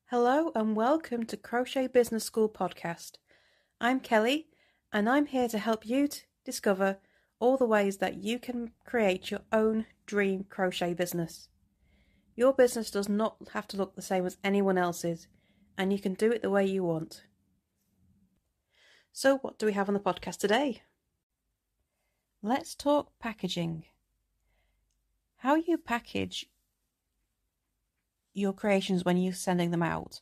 Hello and welcome to Crochet Business School podcast. I'm Kelly and I'm here to help you discover all the ways that you can create your own dream crochet business. Your business does not have to look the same as anyone else's, and you can do it the way you want. So what do we have on the podcast today? Let's talk packaging. How you package your creations when you're sending them out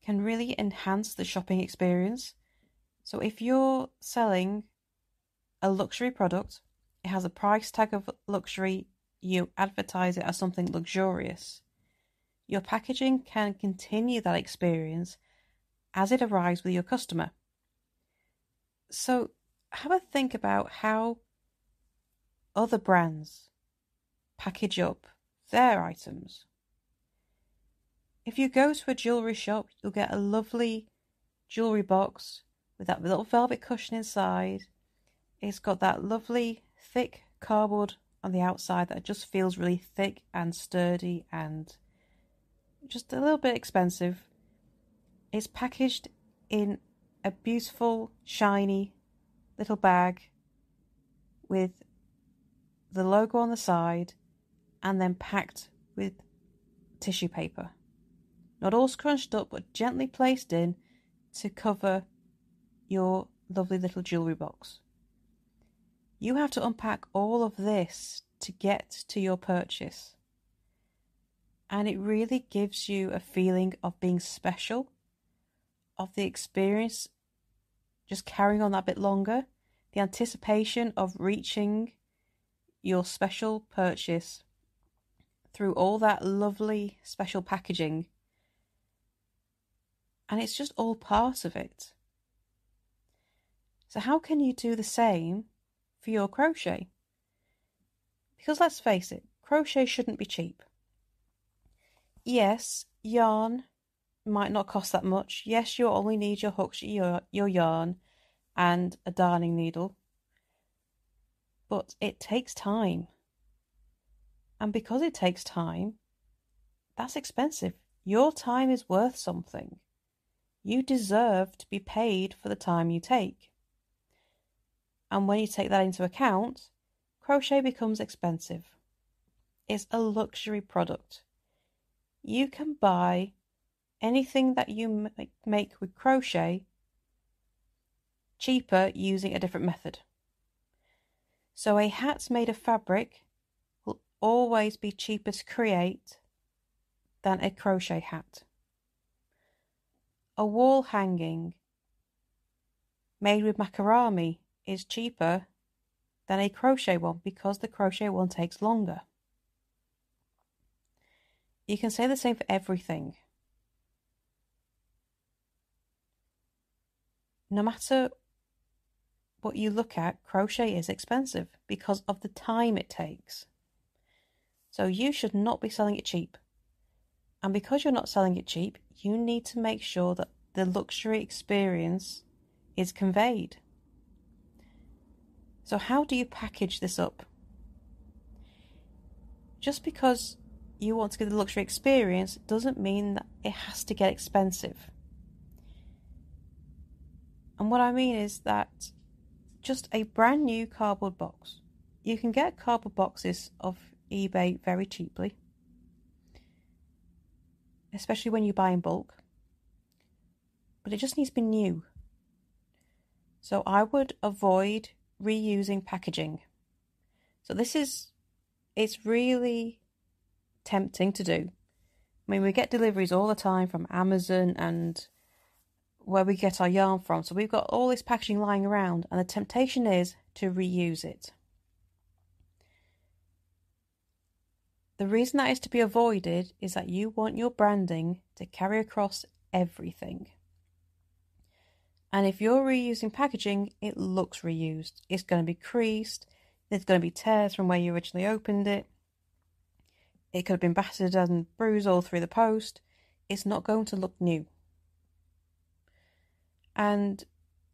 can really enhance the shopping experience. So if you're selling a luxury product, it has a price tag of luxury, you advertise it as something luxurious, your packaging can continue that experience as it arrives with your customer. So have a think about how other brands package up their items. If you go to a jewellery shop, you'll get a lovely jewellery box with that little velvet cushion inside. It's got that lovely thick cardboard on the outside that just feels really thick and sturdy and just a little bit expensive. It's packaged in a beautiful, shiny little bag with the logo on the side and then packed with tissue paper. Not all scrunched up, but gently placed in to cover your lovely little jewellery box. You have to unpack all of this to get to your purchase. And it really gives you a feeling of being special, of the experience just carrying on that bit longer, the anticipation of reaching your special purchase through all that lovely special packaging. And it's just all part of it. So how can you do the same for your crochet? Because let's face it, crochet shouldn't be cheap. Yes, yarn might not cost that much. Yes, you only need your hooks, your yarn and a darning needle. But it takes time. And because it takes time, that's expensive. Your time is worth something. You deserve to be paid for the time you take. And when you take that into account, crochet becomes expensive. It's a luxury product. You can buy anything that you make with crochet cheaper using a different method. So a hat made of fabric will always be cheaper to create than a crochet hat. A wall hanging made with macrame is cheaper than a crochet one because the crochet one takes longer. You can say the same for everything. No matter what you look at, crochet is expensive because of the time it takes. So you should not be selling it cheap. And because you're not selling it cheap, you need to make sure that the luxury experience is conveyed. So how do you package this up? Just because you want to get the luxury experience doesn't mean that it has to get expensive. And what I mean is that just a brand new cardboard box. You can get cardboard boxes off eBay very cheaply, especially when you buy in bulk, but it just needs to be new. So I would avoid reusing packaging. So it's really tempting to do. I mean, we get deliveries all the time from Amazon and where we get our yarn from. So we've got all this packaging lying around and the temptation is to reuse it. The reason that is to be avoided is that you want your branding to carry across everything. And if you're reusing packaging, it looks reused. It's going to be creased. There's going to be tears from where you originally opened it. It could have been battered and bruised all through the post. It's not going to look new. And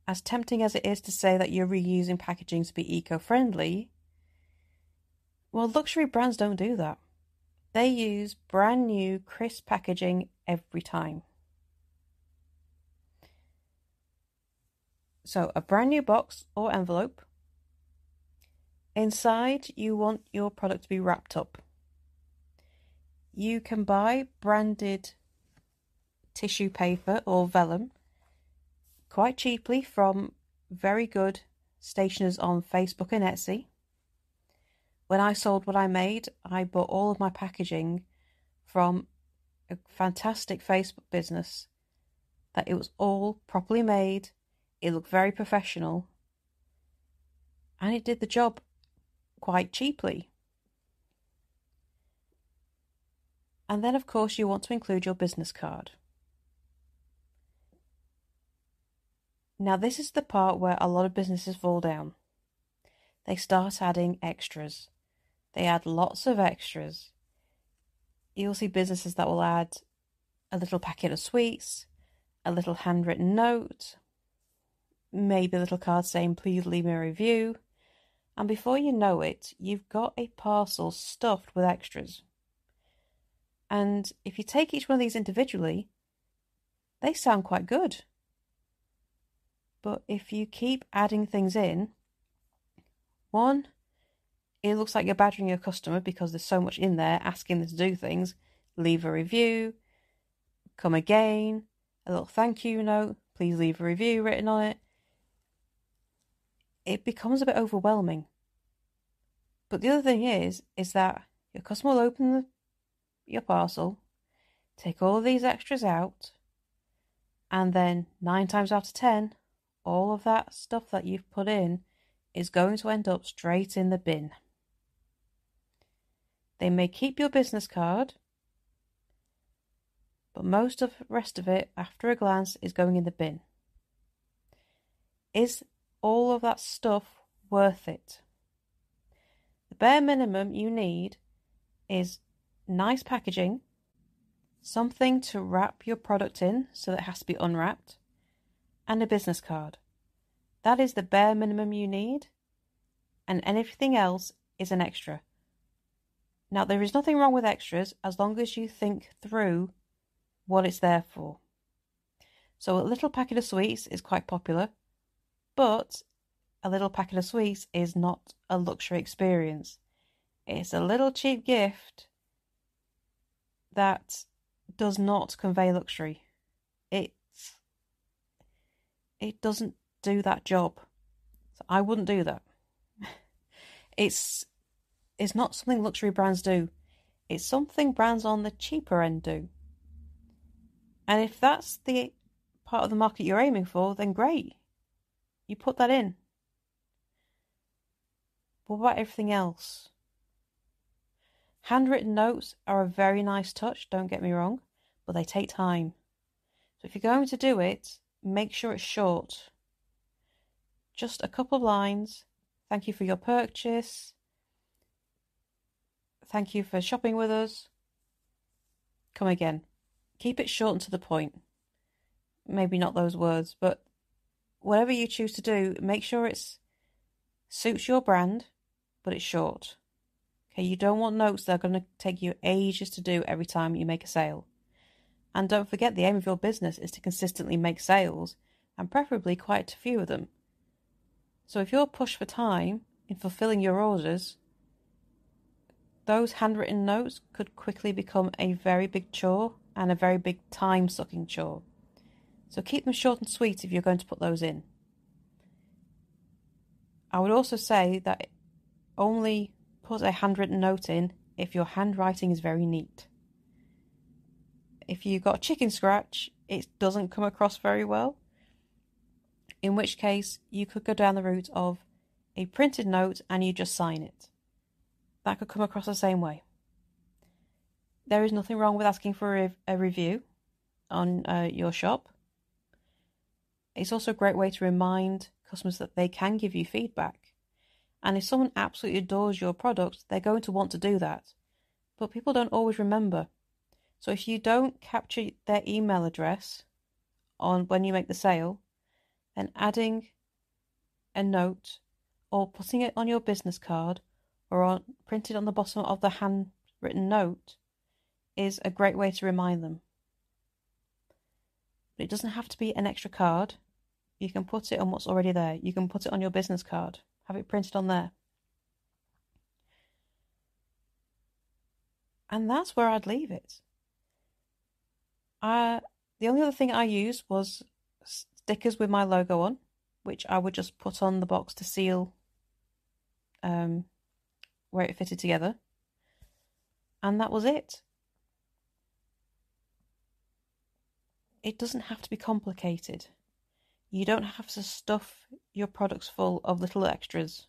as tempting as it is to say that you're reusing packaging to be eco-friendly, well, luxury brands don't do that. They use brand new crisp packaging every time. So a brand new box or envelope. Inside, you want your product to be wrapped up. You can buy branded tissue paper or vellum quite cheaply from very good stationers on Facebook and Etsy. When I sold what I made, I bought all of my packaging from a fantastic Facebook business that it was all properly made, it looked very professional, and it did the job quite cheaply. And then, of course, you want to include your business card. Now, this is the part where a lot of businesses fall down. They start adding extras. They add lots of extras. You'll see businesses that will add a little packet of sweets, a little handwritten note, maybe a little card saying, please leave me a review. And before you know it, you've got a parcel stuffed with extras. And if you take each one of these individually, they sound quite good. But if you keep adding things in, one, it looks like you're badgering your customer because there's so much in there asking them to do things. Leave a review, come again, a little thank you note, please leave a review written on it. It becomes a bit overwhelming. But the other thing is that your customer will open your parcel, take all of these extras out, and then 9 times out of 10, all of that stuff that you've put in is going to end up straight in the bin. They may keep your business card, but most of the rest of it, after a glance, is going in the bin. Is all of that stuff worth it? The bare minimum you need is nice packaging, something to wrap your product in so that it has to be unwrapped, and a business card. That is the bare minimum you need, and anything else is an extra. Now, there is nothing wrong with extras as long as you think through what it's there for. So a little packet of sweets is quite popular, but a little packet of sweets is not a luxury experience. It's a little cheap gift that does not convey luxury. It doesn't do that job. So I wouldn't do that. It's not something luxury brands do. It's something brands on the cheaper end do. And if that's the part of the market you're aiming for, then great. You put that in. What about everything else? Handwritten notes are a very nice touch, don't get me wrong, but they take time. So if you're going to do it, make sure it's short. Just a couple of lines. Thank you for your purchase. Thank you for shopping with us. Come again. Keep it short and to the point. Maybe not those words, but whatever you choose to do, make sure it suits your brand, but it's short. Okay, you don't want notes that are going to take you ages to do every time you make a sale. And don't forget, the aim of your business is to consistently make sales, and preferably quite a few of them. So if you're pushed for time in fulfilling your orders, those handwritten notes could quickly become a very big chore and a very big time-sucking chore. So keep them short and sweet if you're going to put those in. I would also say that only put a handwritten note in if your handwriting is very neat. If you've got chicken scratch, it doesn't come across very well. In which case, you could go down the route of a printed note and you just sign it. That could come across the same way. There is nothing wrong with asking for a review on your shop. It's also a great way to remind customers that they can give you feedback. And if someone absolutely adores your product, they're going to want to do that. But people don't always remember. So if you don't capture their email address on when you make the sale, then adding a note or putting it on your business card or printed on the bottom of the handwritten note is a great way to remind them. But it doesn't have to be an extra card. You can put it on what's already there. You can put it on your business card. Have it printed on there. And that's where I'd leave it. The only other thing I used was stickers with my logo on, which I would just put on the box to seal where it fitted together. And that was it. It doesn't have to be complicated. You don't have to stuff your products full of little extras.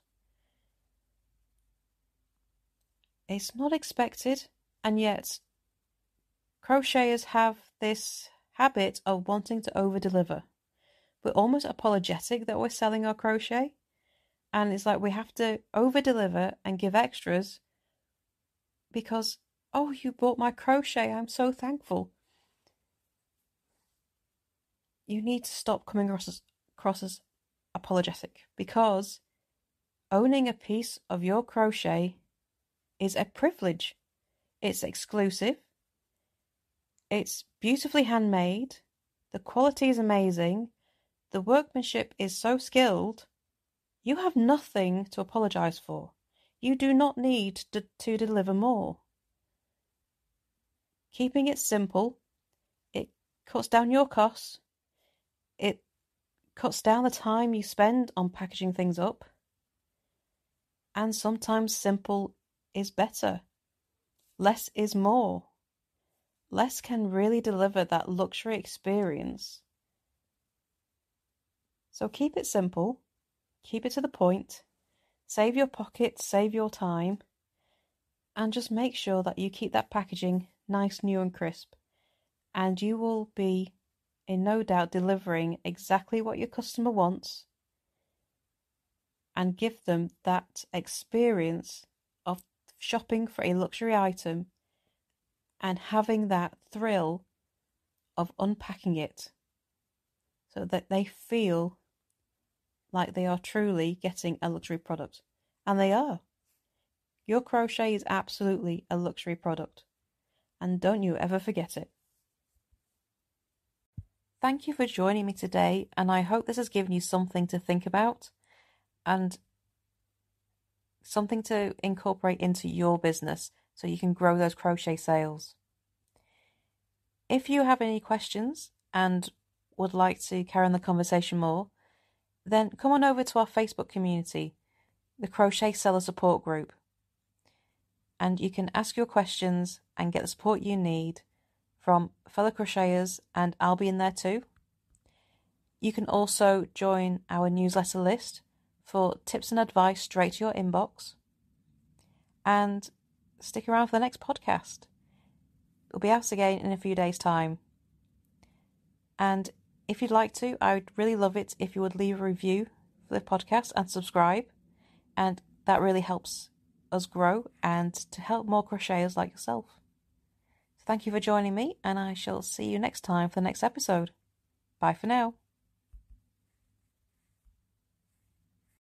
It's not expected, and yet crocheters have this habit of wanting to over-deliver. We're almost apologetic that we're selling our crochet, and it's like we have to over-deliver and give extras because, oh, you bought my crochet, I'm so thankful. You need to stop coming across as apologetic, because owning a piece of your crochet is a privilege. It's exclusive. It's beautifully handmade. The quality is amazing. The workmanship is so skilled. You have nothing to apologize for. You do not need to deliver more. Keeping it simple, it cuts down your costs. It cuts down the time you spend on packaging things up. And sometimes simple is better. Less is more. Less can really deliver that luxury experience. So keep it simple. Keep it to the point. Save your pocket, save your time. And just make sure that you keep that packaging nice, new and crisp. And you will be in no doubt delivering exactly what your customer wants and give them that experience of shopping for a luxury item and having that thrill of unpacking it so that they feel like they are truly getting a luxury product. And they are. Your crochet is absolutely a luxury product. And don't you ever forget it. Thank you for joining me today, and I hope this has given you something to think about and something to incorporate into your business so you can grow those crochet sales. If you have any questions and would like to carry on the conversation more, then come on over to our Facebook community, the Crochet Seller Support Group, and you can ask your questions and get the support you need from fellow crocheters, and I'll be in there too. You can also join our newsletter list for tips and advice straight to your inbox. And stick around for the next podcast. It'll be out again in a few days' time. And if you'd like to, I would really love it if you would leave a review for the podcast and subscribe. And that really helps us grow and to help more crocheters like yourself. Thank you for joining me, and I shall see you next time for the next episode. Bye for now.